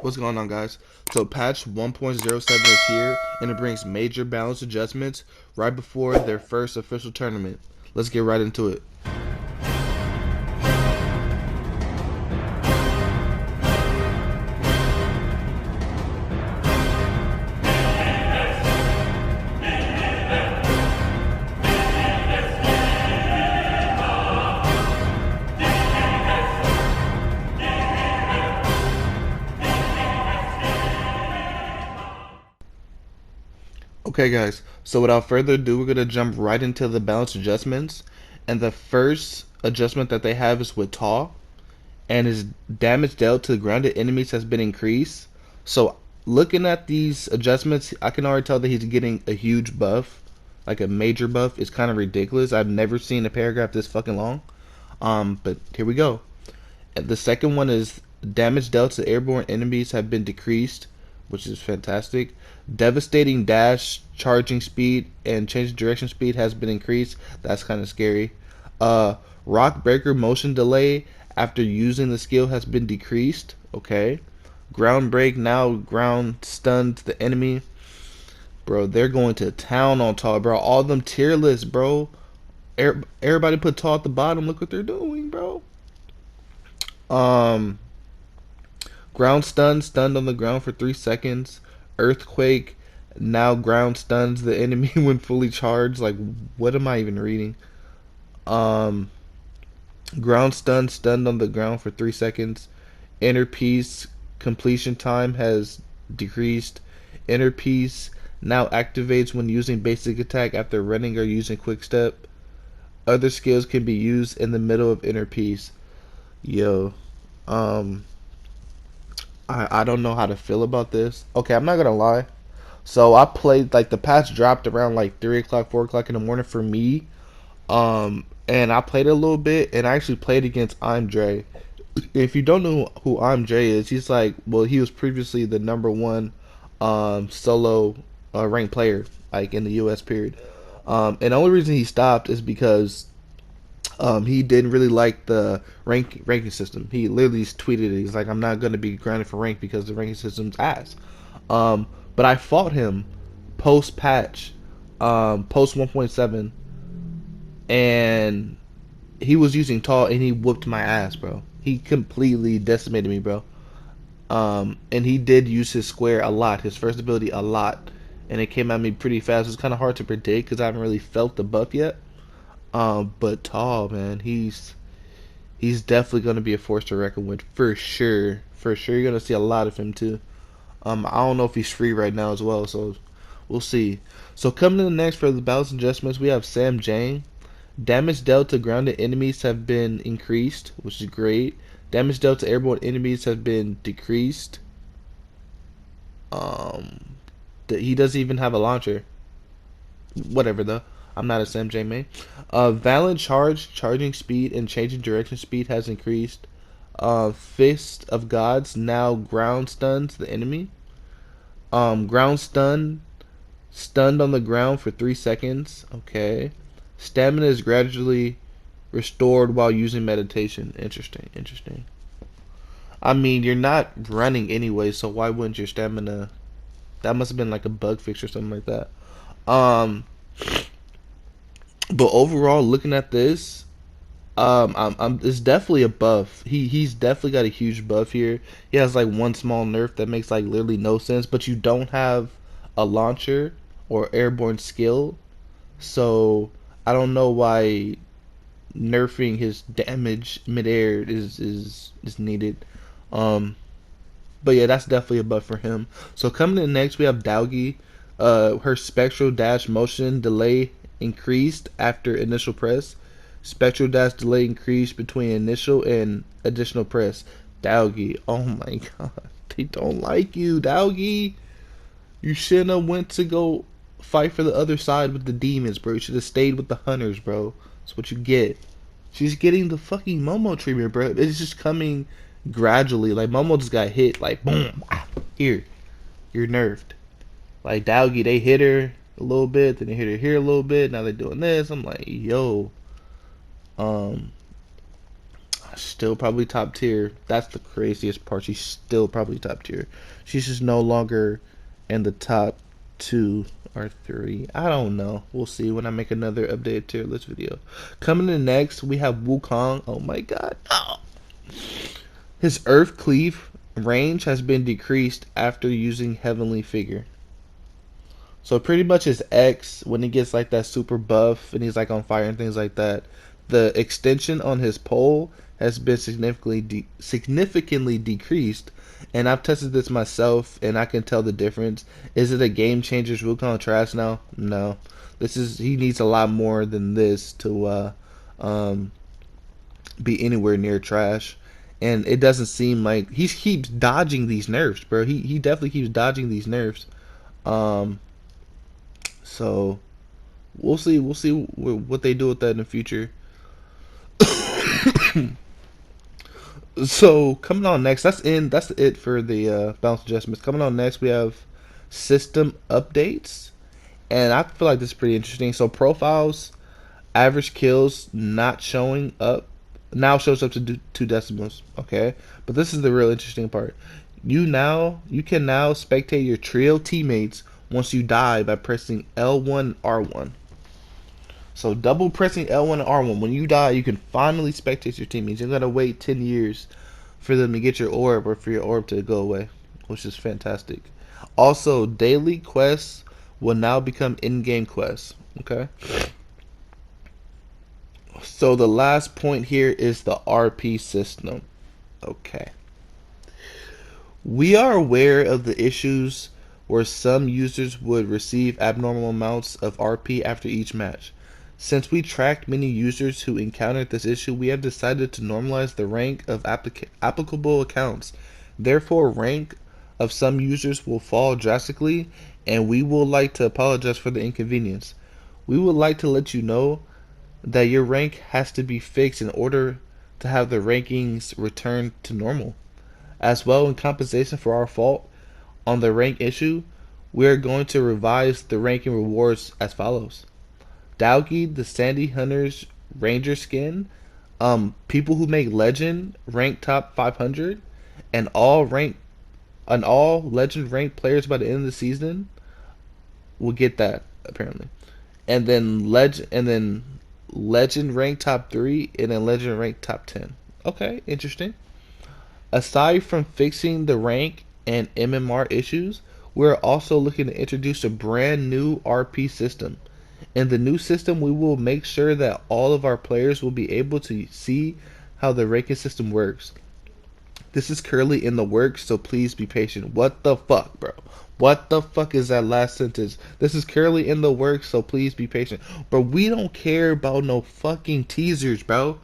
What's going on, guys? So patch 1.07 is here, and it brings major balance adjustments right before their first official tournament. Let's get right into it. Okay, guys, so without further ado, we're going to jump right into the balance adjustments. And the first adjustment that they have is with Taw, and his damage dealt to grounded enemies has been increased. So looking at these adjustments, I can already tell that he's getting a huge buff, like a major buff. It's kind of ridiculous. I've never seen a paragraph this fucking long. But here we go. And the second one is damage dealt to airborne enemies have been decreased, which is fantastic. Devastating dash, charging speed, and change direction speed has been increased. That's kind of scary. Rock breaker motion delay after using the skill has been decreased. Okay. Ground break, now ground stuns the enemy. Bro, they're going to town on Taw, bro. All them tier lists, bro. Everybody put Taw at the bottom. Look what they're doing, bro. Um, Ground stun, stunned on the ground for 3 seconds. Earthquake, now ground stuns the enemy when fully charged. Like, what am I even reading? Um, Ground stun, stunned on the ground for 3 seconds. Inner piece, completion time has decreased. Inner piece now activates when using basic attack after running or using quick step. Other skills can be used in the middle of inner piece. Yo, um, I don't know how to feel about this. Okay, I'm not gonna lie. So I played, like, the patch dropped around like 3 o'clock, 4 o'clock in the morning for me. And I played a little bit, and I actually played against I'm Dre. If you don't know who I'm Dre is, he's like, well, he was previously the number one solo ranked player, like, in the U.S. period. And the only reason he stopped is because he didn't really like the ranking system. He literally tweeted it. He's like, I'm not gonna be grounded for rank because the ranking system's ass. But I fought him post patch, post 1.7, and he was using Taw, and he whooped my ass, bro. He completely decimated me, bro. And he did use his square a lot, his first ability a lot, and it came at me pretty fast. It's kind of hard to predict because I haven't really felt the buff yet. But Taw, man, he's definitely gonna be a force to reckon with for sure. For sure, you're gonna see a lot of him too. I don't know if he's free right now as well, so we'll see. So coming to the next for the balance adjustments, we have Sam Jang. Damage dealt to grounded enemies have been increased, which is great. Damage dealt to airborne enemies has been decreased. He doesn't even have a launcher. Whatever though. I'm not a Sam J main. Valid charge, charging speed, and changing direction speed has increased. Fist of Gods now ground stuns the enemy. Ground stun, stunned on the ground for 3 seconds. Okay. Stamina is gradually restored while using meditation. Interesting, interesting. I mean, you're not running anyway, so why wouldn't your stamina? That must have been like a bug fix or something like that. Um, but overall, looking at this, it's definitely a buff. He's definitely got a huge buff here. He has like one small nerf that makes like literally no sense, but you don't have a launcher or airborne skill, so I don't know why nerfing his damage midair is needed. Um, but yeah, that's definitely a buff for him. So coming in next, we have Dowgie. Her spectral dash motion delay increased after initial press. Spectral dash delay increased between initial and additional press. Dowgie, oh my god, they don't like you, Dowgie. You shouldn't have went to go fight for the other side with the demons, bro. You should have stayed with the hunters, bro. That's what you get. She's getting the fucking Momo treatment, bro. It's just coming gradually. Like, Momo just got hit, like, boom, here, you're nerfed. Like, Dowgie, they hit her a little bit, then they hit her here a little bit. Now they're doing this. I'm like, yo, um, Still probably top tier. That's the craziest part. She's still probably top tier. She's just no longer in the top 2 or 3. I don't know. We'll see when I make another updated tier list video. Coming in next, we have Wukong. Oh my god. Oh. His Earth Cleave range has been decreased after using Heavenly Figure. So pretty much his X, when he gets like that super buff and he's like on fire and things like that, the extension on his pole has been significantly decreased. And I've tested this myself and I can tell the difference. Is it a game changer? Is Wukong trash now? No. He needs a lot more than this to be anywhere near trash. And it doesn't seem like he keeps dodging these nerfs, bro. He definitely keeps dodging these nerfs. So we'll see what they do with that in the future. So coming on next, that's it for the balance adjustments. Coming on next, we have system updates, and I feel like this is pretty interesting. So profiles, average kills not showing up now shows up to 2 decimals. Okay, but this is the real interesting part. You can now spectate your trio teammates once you die by pressing L1 R1. So double pressing L1 and R1. When you die, you can finally spectate your teammates. You gotta wait 10 years for them to get your orb or for your orb to go away, which is fantastic. Also, daily quests will now become in-game quests. Okay. So the last point here is the RP system. Okay. We are aware of the issues where some users would receive abnormal amounts of RP after each match. Since we tracked many users who encountered this issue, we have decided to normalize the rank of applicable accounts. Therefore, rank of some users will fall drastically, and we would like to apologize for the inconvenience. We would like to let you know that your rank has to be fixed in order to have the rankings return to normal. As well, in compensation for our fault on the rank issue, we are going to revise the ranking rewards as follows. Dalgi, the Sandy Hunters Ranger skin, people who make Legend rank top 500, and all Legend ranked players by the end of the season will get that apparently. And then Legend rank top 3, and then Legend rank top 10. Okay, interesting. Aside from fixing the rank and MMR issues, we're also looking to introduce a brand new RP system. In the new system, we will make sure that all of our players will be able to see how the ranking system works. This is currently in the works, so please be patient. What the fuck, bro? What the fuck is that last sentence? This is currently in the works, so please be patient. But we don't care about no fucking teasers, bro.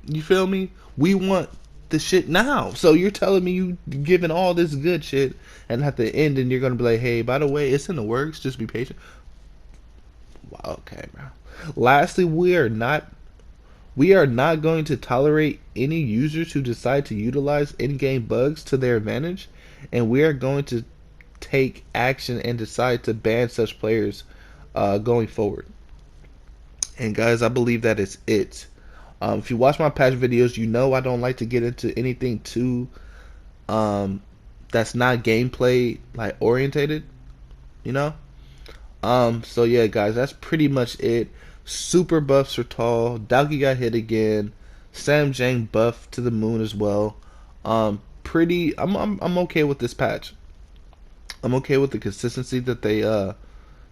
You feel me? We want the shit now. So you're telling me you giving all this good shit, and at the end, and you're gonna be like, hey, by the way, it's in the works. Just be patient. Wow, okay, bro. Lastly, we are not going to tolerate any users who decide to utilize in-game bugs to their advantage, and we are going to take action and decide to ban such players going forward. And guys, I believe that is it. If you watch my past videos, you know I don't like to get into anything too that's not gameplay like orientated, you know. So yeah, guys, that's pretty much it. Super buffs are tall. Dalgi got hit again. Sam Jang buff to the moon as well. I'm okay with this patch. I'm okay with the consistency that they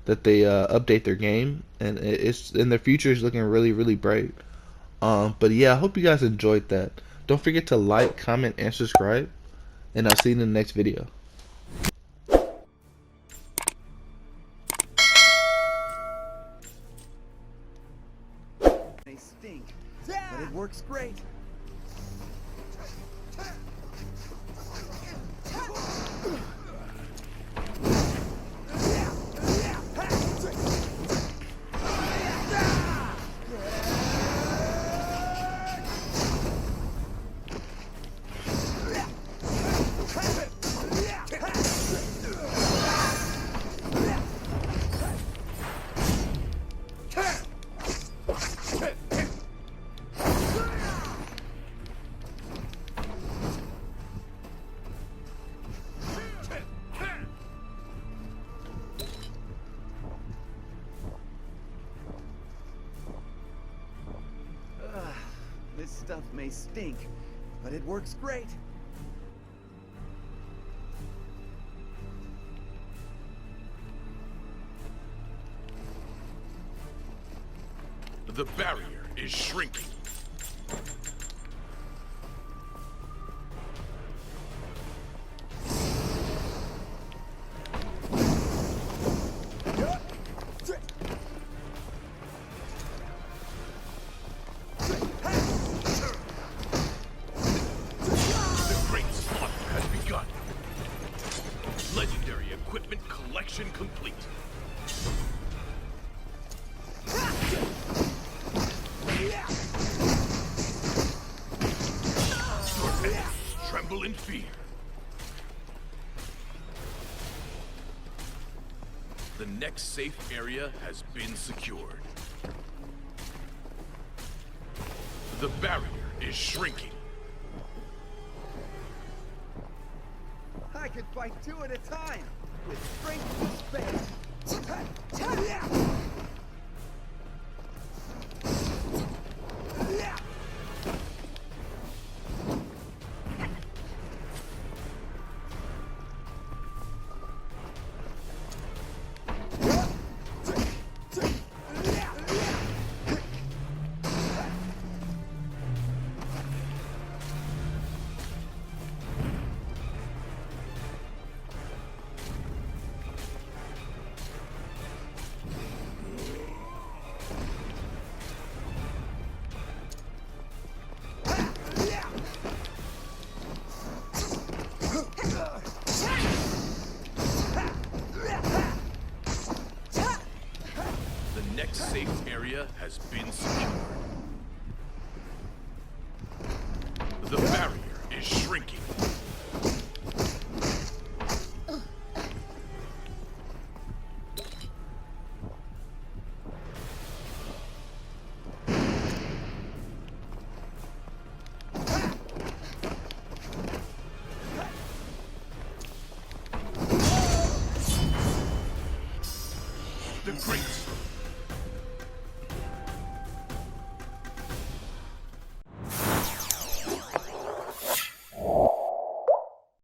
update their game, and it's in their future is looking really, really bright. But yeah, I hope you guys enjoyed that. Don't forget to like, comment, and subscribe, and I'll see you in the next video. They stink, but it works great. stuff may stink, but it works great. The barrier is shrinking. Legendary equipment collection complete. Your enemies tremble in fear. The next safe area has been secured. The barrier is shrinking. I can fight two at a time with strength and space. The next safe area has been secured. The barrier is shrinking. The crates